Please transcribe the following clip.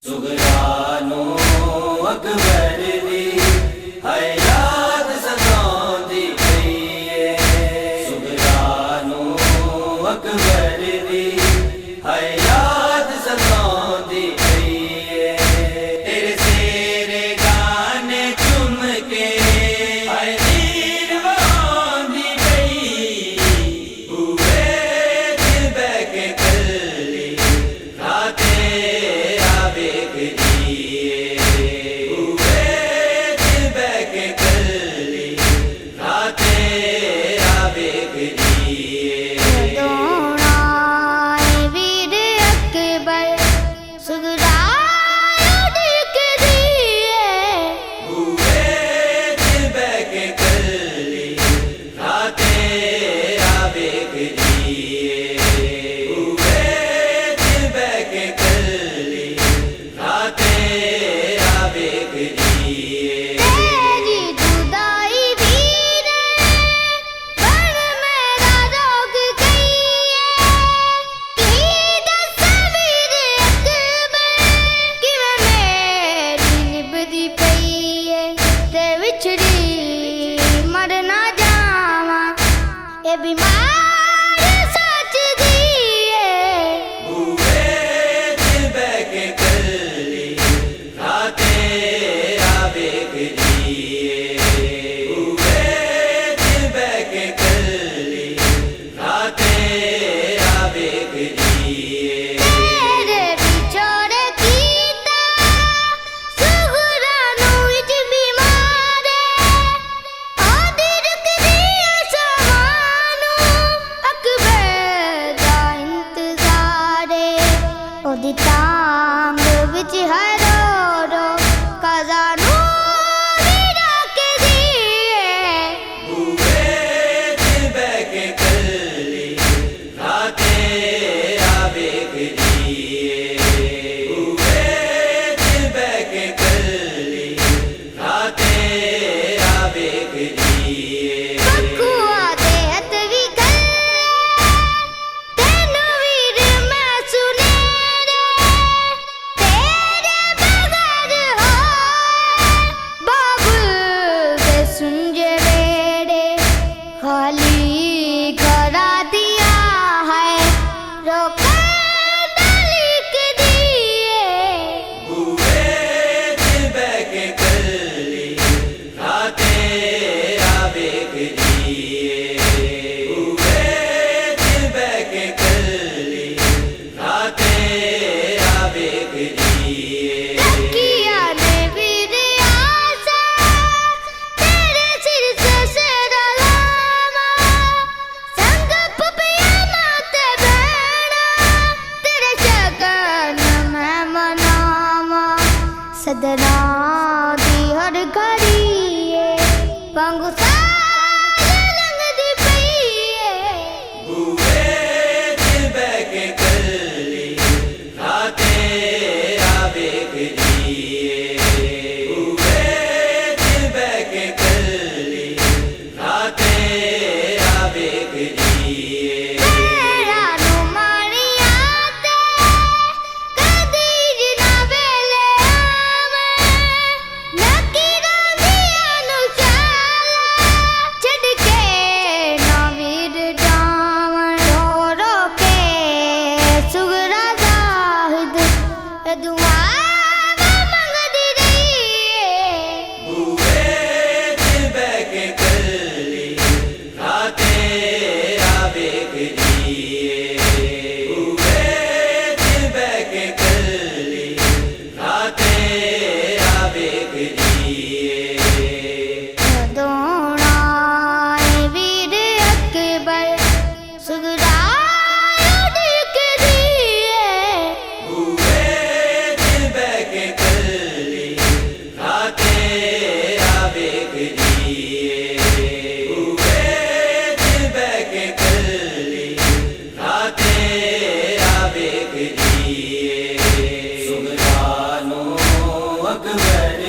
सुगरानो अकबर दी हयात सताउंदी पई है। सुगरानो अकबर दी हयात सताउंदी पई है। तेरे सेरे गाने चुम के हाय नीर वांदी पई। हुए दिल बहके कल्ली राते बीमार सच दिए। हुए दिल बहके कल्ली राते आवे दिए। हुए दिल बहके कल्ली राते आवे दिए। तेरे बिछोड़े कीता सुगरानो विच बीमार ओ दिल दिया ओदी टांग विच हरो रो खजानो रख दिए। हुए दिल बहके कल्ली राते आवे दिए। हुए दिल बहके कल्ली राते आवे दिए। खाली करा दिया है रोका लिख दिए। हुए दिल बहके कल्ली राते आवे दिए। हुए दिल बहके कल्ली राते आवे दिए। सदना दी हर घड़ी वांगू साल लंघदी पई है। हुए दिल बहके कल्ली राते आवे दिए। हुए दिल बहके कल्ली राते आवे दिए। सुगरानो अकबर